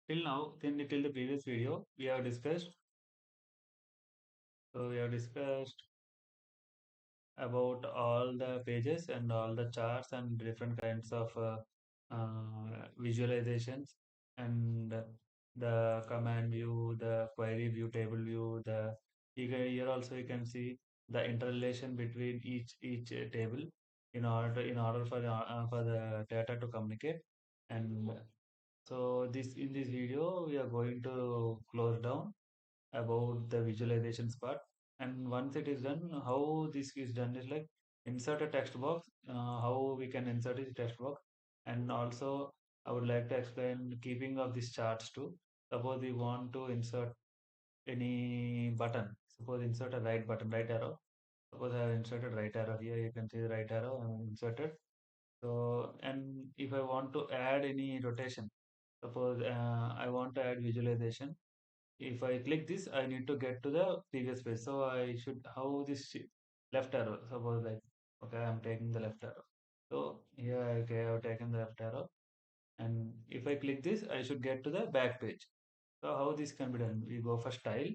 Till now, till the previous video, we have discussed about all the pages and all the charts and different kinds of visualizations and the command view, the query view, table view. Here also you can see the interrelation between each table in order for the data to communicate. And so this in this video we are going to close down about the visualizations part. And once it is done, how this is done is like insert a text box, how we can insert this text box. And also I would like to explain keeping of these charts too. Suppose we want to insert any button, suppose insert a right button, right arrow. Suppose I have inserted right arrow here, you can see the right arrow I have inserted. So, and if I want to add any rotation, suppose I want to add visualization. If I click this, I need to get to the previous page. So I should how this left arrow. Suppose like okay, I'm taking the left arrow. So here okay, I've taken the left arrow, and if I click this, I should get to the back page. So how this can be done? We go for style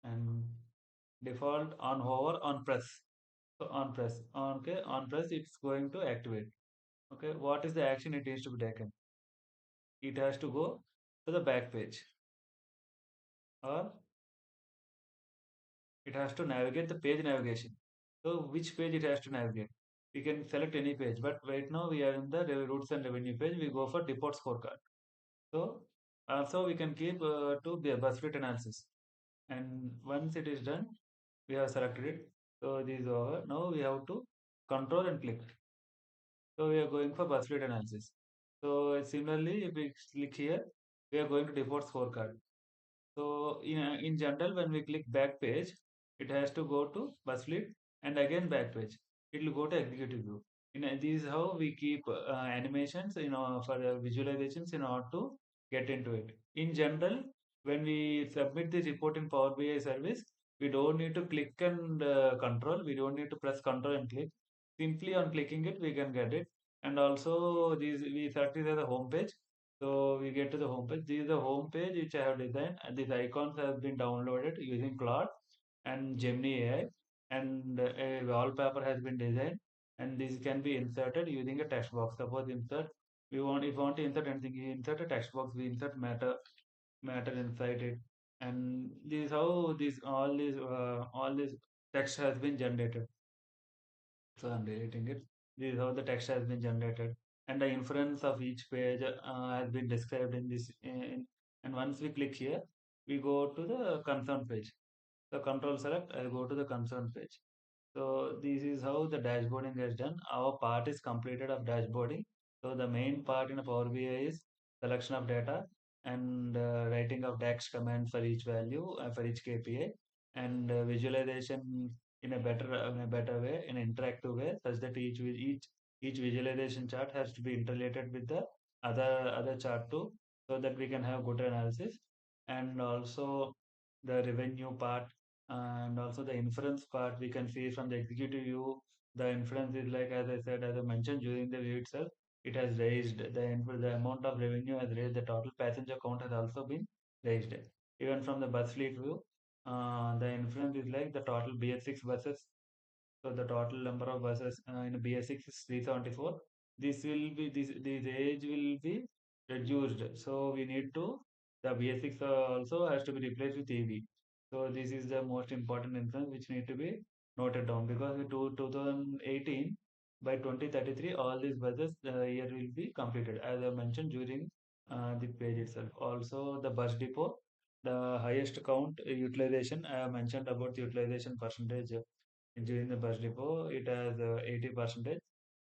and default on hover on press. So on press, on press, it's going to activate. Okay, what is the action it needs to be taken? It has to go to the back page, or it has to navigate the page navigation. So which page it has to navigate? We can select any page, but right now we are in the routes and revenue page. We go for depot scorecard. So also we can keep to the bus rate analysis. And once it is done, we have selected it. So this is over. Now we have to control and click. So we are going for bus rate analysis. So similarly, if we click here, we are going to depot scorecard. So in general, when we click back page, it has to go to bus fleet and again back page. It will go to executive view. This is how we keep animations, for visualizations in order to get into it. In general, when we submit the report in Power BI service, we don't need to click and control. We don't need to press control and click. Simply on clicking it, we can get it. And also, these we select it as a home page. So we get to the home page. This is the home page which I have designed, and these icons have been downloaded using Claude and Gemini AI, and a wallpaper has been designed, and this can be inserted using a text box. Suppose insert, we want if we want to insert anything, we insert a text box, we insert matter inside it, and this is how this all this text has been generated. So I'm deleting it. This is how the text has been generated, and the inference of each page has been described in this. And once we click here, we go to the concern page. So control select, I go to the concern page. So this is how the dashboarding is done. Our part is completed of dashboarding. So the main part in a Power BI is selection of data and writing of DAX commands for each value, for each KPI, and visualization in a better way, in an interactive way, such that each visualization chart has to be interrelated with the other chart too, so that we can have good analysis. And also the revenue part and also the inference part we can see from the executive view. The inference is like, as I said, as I mentioned, during the view itself, it has raised the amount of revenue has raised, the total passenger count has also been raised. Even from the bus fleet view, the inference is like the total BS6 buses. So the total number of buses in BS6 is 374. This age will be reduced. So we need to the BS6 also has to be replaced with EV. So this is the most important instance which need to be noted down, because in 2018 by 2033 all these buses year will be completed, as I mentioned during the page itself. Also the bus depot, the highest count utilization I have mentioned about the utilization percentage during the bus depot. It has 80%.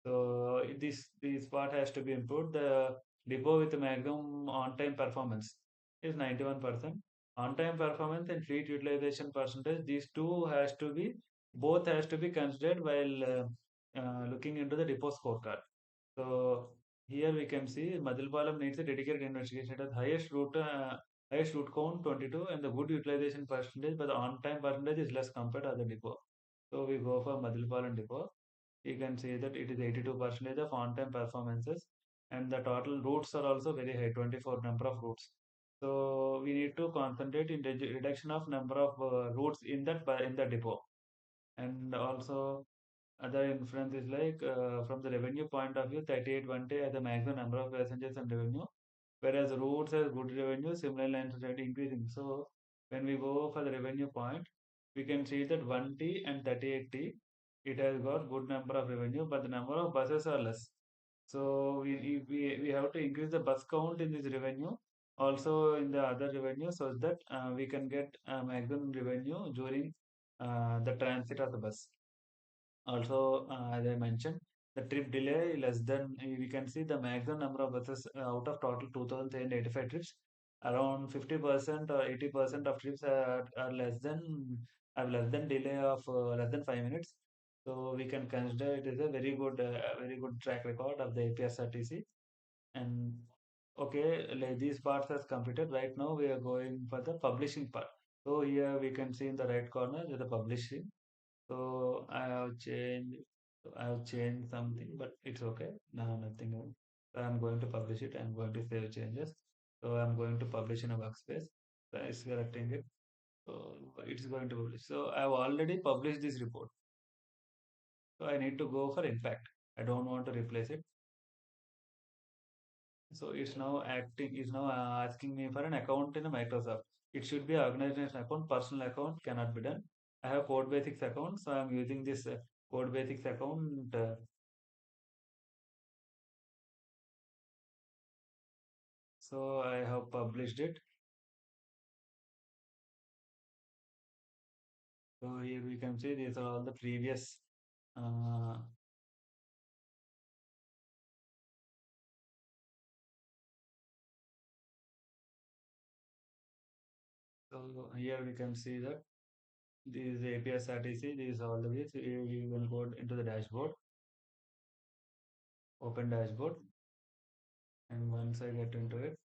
So this part has to be improved. The depot with the maximum on-time performance is 91%. On-time performance and fleet utilization percentage, these two has to be both has to be considered while looking into the depot scorecard. So here we can see Madilpalam needs a dedicated investigation. It has highest route count 22 and the good utilization percentage, but the on-time percentage is less compared to other depot. So we go for Madilpalam depot. You can see that it is 82% of on-time performances, and the total routes are also very high, 24 number of routes. So we need to concentrate in reduction of number of routes in in the depot. And also other inference is like from the revenue point of view, 3820 as the maximum number of passengers and revenue, whereas routes has good revenue, similar lines are increasing. So when we go for the revenue point, we can see that 1T and 38T, it has got good number of revenue, but the number of buses are less. So we have to increase the bus count in this revenue, also in the other revenue, so that we can get maximum revenue during the transit of the bus. Also, as I mentioned, the trip delay less than, we can see the maximum number of buses out of total 2,385 trips, around 50% or 80% of trips are less than delay of less than 5 minutes. So we can consider it is a very good track record of the APSRTC. And okay, like these parts has completed. Right now we are going for the publishing part. So here we can see in the right corner the publishing. So I have changed something, but it's okay. No, nothing else. So I'm going to publish it. I'm going to save changes. So I'm going to publish in a workspace. So it's correcting it. So it's going to publish. So I've already published this report. So I need to go for impact. I don't want to replace it. So it's now asking me for an account in a Microsoft. It should be organization account, personal account cannot be done. I have code basics account, so I'm using this code basics account. So I have published it. So here we can see these are all the previous. Uh, so here we can see that this is APS RTC. This is all the way. So here we will go into the dashboard, open dashboard, and once I get into it,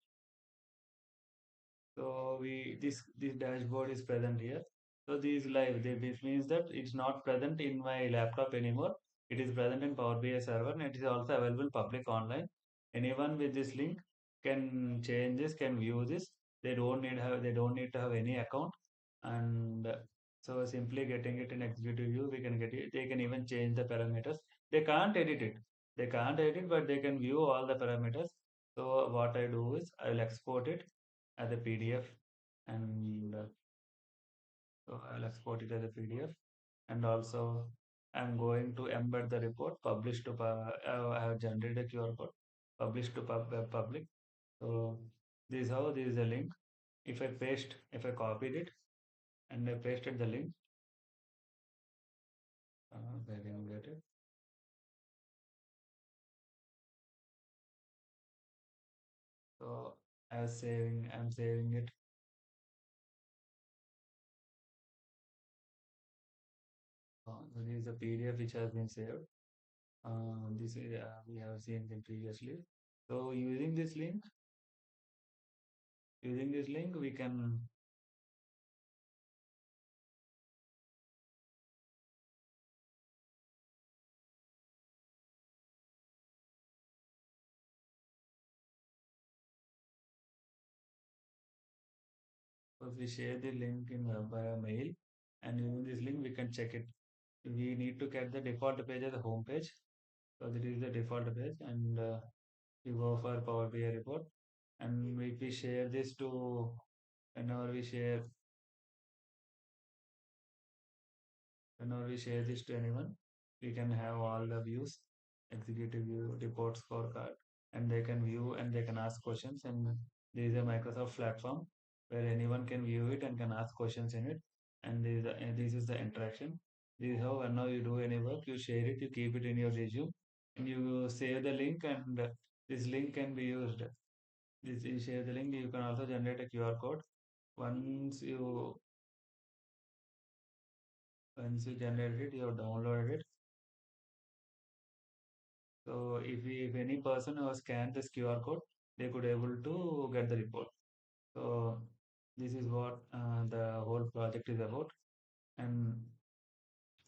so this dashboard is present here. So this live. This means that it's not present in my laptop anymore. It is present in Power BI server and it is also available public online. Anyone with this link can change this, can view this. They don't need to have any account. And so simply getting it in executive view, we can get it. They can even change the parameters. They can't edit it. They can't edit, but they can view all the parameters. So what I do is I will export it as a PDF, and so I'll export it as a PDF. And also I'm going to embed the report, publish to I have generated a QR code, publish to web public. So this is how this is a link. If I copied it and I pasted the link, where can you get it? So I'm saving it. So this is a PDF which has been saved. This is we have seen them previously. So using this link, we can if we share the link in via mail, and using this link we can check it. We need to get the default page as the home page. So this is the default page, and we go for Power BI report. And if we share this to whenever we share whenever we share this to anyone, we can have all the views, executive view, report, scorecard, and they can view and they can ask questions. And there is a Microsoft platform where anyone can view it and can ask questions in it. And this is the interaction. This is how whenever you do any work, you share it, you keep it in your resume, and you save the link, and this link can be used. This you share the link, you can also generate a QR code. Once you once you generate it, you have downloaded it. So if any person who has scanned this QR code, they could able to get the report. So this is what the whole project is about, and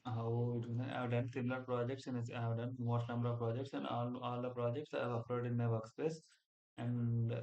how I have done similar projects, and I have done most number of projects, and all the projects I have uploaded in my workspace. And